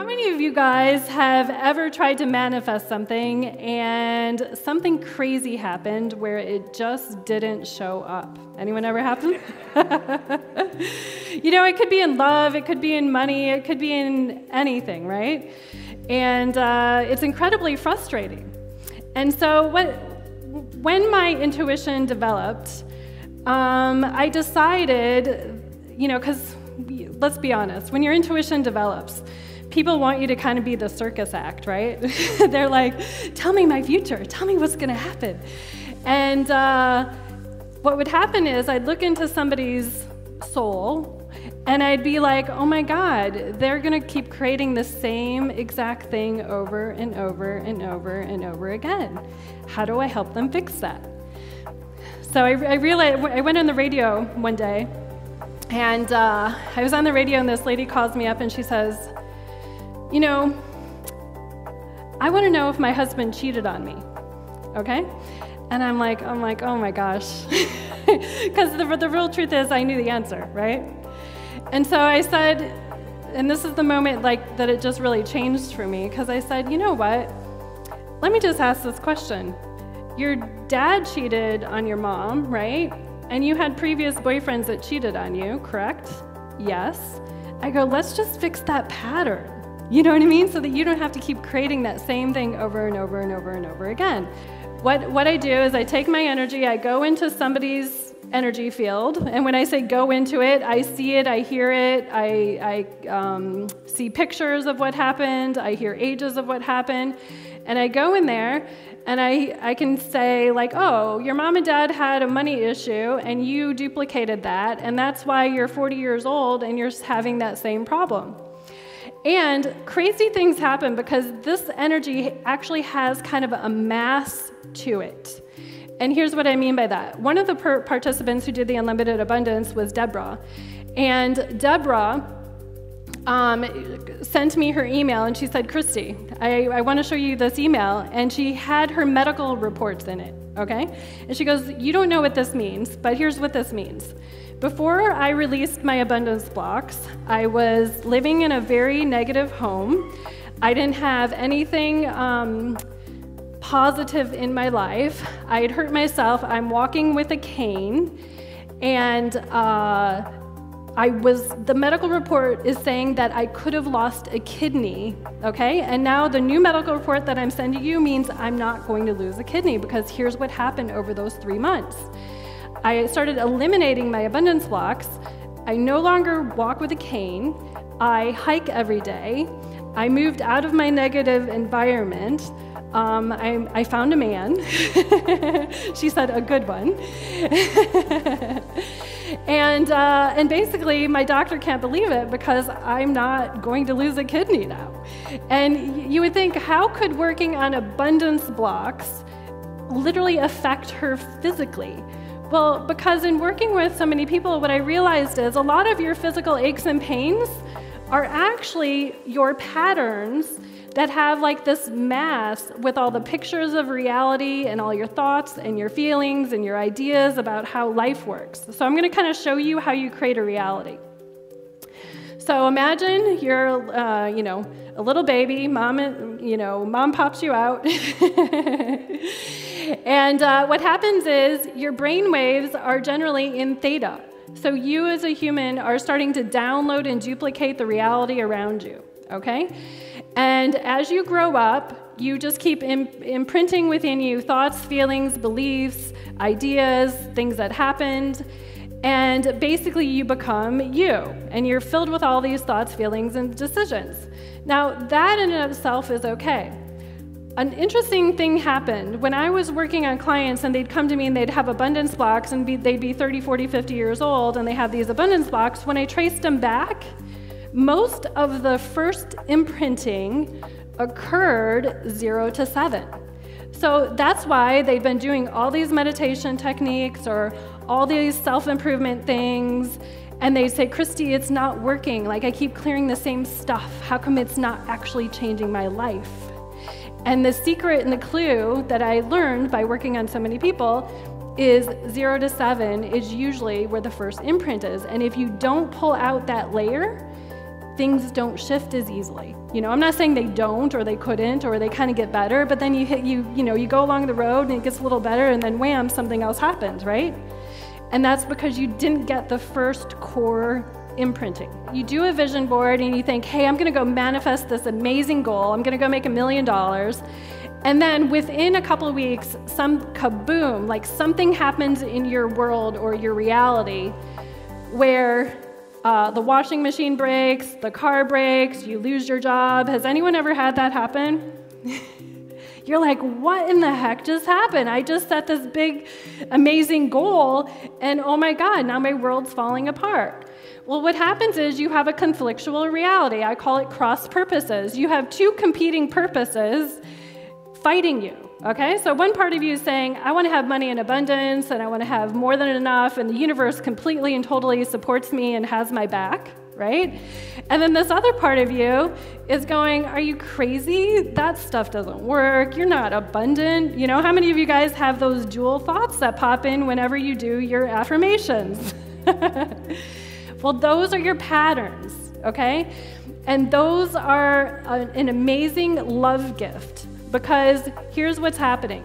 How many of you guys have ever tried to manifest something and something crazy happened where it just didn't show up? Anyone ever happen? You know, it could be in love, it could be in money, it could be in anything, right? And it's incredibly frustrating. And so when my intuition developed, I decided, you know, because let's be honest, when your intuition develops, people want you to kind of be the circus act, right? They're like, tell me my future, tell me what's gonna happen. And what would happen is I'd look into somebody's soul and I'd be like, oh my God, they're gonna keep creating the same exact thing over and over and over and over again. How do I help them fix that? So I realized, I went on the radio one day and I was on the radio and this lady calls me up and she says, you know, I want to know if my husband cheated on me, okay? And I'm like, oh my gosh. Because the real truth is I knew the answer, right? And so I said, and this is the moment like that it just really changed for me, because I said, you know what? Let me just ask this question. Your dad cheated on your mom, right? And you had previous boyfriends that cheated on you, correct? Yes. I go, let's just fix that pattern. You know what I mean? So that you don't have to keep creating that same thing over and over and over and over again. What I do is I take my energy, I go into somebody's energy field, and when I say go into it, I see it, I hear it, I see pictures of what happened, I hear ages of what happened, and I go in there, and I can say like, oh, your mom and dad had a money issue, and you duplicated that, and that's why you're 40 years old and you're having that same problem. And crazy things happen because this energy actually has kind of a mass to it. And here's what I mean by that. One of the participants who did the Unlimited Abundance was Deborah. And Deborah sent me her email and she said, Christy, I want to show you this email. And she had her medical reports in it, okay? And she goes, you don't know what this means, but here's what this means. Before I released my abundance blocks, I was living in a very negative home. I didn't have anything positive in my life. I had hurt myself. I'm walking with a cane, and the medical report is saying that I could have lost a kidney, okay? And now the new medical report that I'm sending you means I'm not going to lose a kidney, because here's what happened over those 3 months. I started eliminating my abundance blocks. I no longer walk with a cane. I hike every day. I moved out of my negative environment. I found a man. She said, a good one. And basically, my doctor can't believe it because I'm not going to lose a kidney now. And you would think, how could working on abundance blocks literally affect her physically? Well, because in working with so many people, what I realized is a lot of your physical aches and pains are actually your patterns that have like this mass with all the pictures of reality and all your thoughts and your feelings and your ideas about how life works. So I'm going to kind of show you how you create a reality. So imagine you're, a little baby, mom pops you out. And what happens is your brain waves are generally in theta. So you as a human are starting to download and duplicate the reality around you, okay? And as you grow up, you just keep imprinting within you thoughts, feelings, beliefs, ideas, things that happened, and basically you become you, and you're filled with all these thoughts, feelings, and decisions. Now, that in and of itself is okay. An interesting thing happened. When I was working on clients and they'd come to me and they'd have abundance blocks and they'd be 30, 40, 50 years old and they have these abundance blocks, when I traced them back, most of the first imprinting occurred 0 to 7. So that's why they've been doing all these meditation techniques or all these self-improvement things, and they say, Christy, it's not working. Like, I keep clearing the same stuff. How come it's not actually changing my life? And the secret and the clue that I learned by working on so many people is 0 to 7 is usually where the first imprint is. And if you don't pull out that layer, things don't shift as easily. You know, I'm not saying they don't or they couldn't or they kind of get better, but then you go along the road and it gets a little better and then wham, something else happens, right? And that's because you didn't get the first core imprinting. You do a vision board and you think, hey, I'm gonna go manifest this amazing goal. I'm gonna go make $1 million. And then within a couple of weeks, some kaboom, like something happens in your world or your reality where the washing machine breaks, the car breaks, you lose your job. Has anyone ever had that happen? You're like, what in the heck just happened? I just set this big, amazing goal, and oh my God, now my world's falling apart. Well, what happens is you have a conflictual reality. I call it cross purposes. You have two competing purposes fighting you, okay? So one part of you is saying, I want to have money in abundance, and I want to have more than enough, and the universe completely and totally supports me and has my back, right? And then this other part of you is going, are you crazy? That stuff doesn't work. You're not abundant. You know, how many of you guys have those dual thoughts that pop in whenever you do your affirmations? Well, those are your patterns, okay? And those are an amazing love gift, because here's what's happening.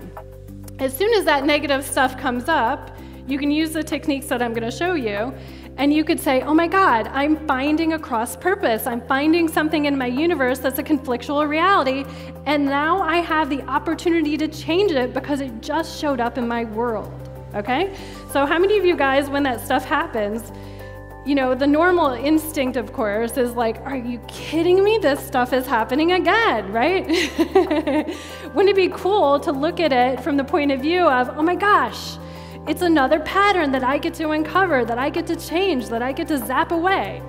As soon as that negative stuff comes up, you can use the techniques that I'm going to show you, and you could say, oh my God, I'm finding a cross purpose. I'm finding something in my universe that's a conflictual reality, and now I have the opportunity to change it because it just showed up in my world, okay? So how many of you guys, when that stuff happens, you know, the normal instinct, of course, is like, are you kidding me? This stuff is happening again, right? Wouldn't it be cool to look at it from the point of view of, oh my gosh, it's another pattern that I get to uncover, that I get to change, that I get to zap away.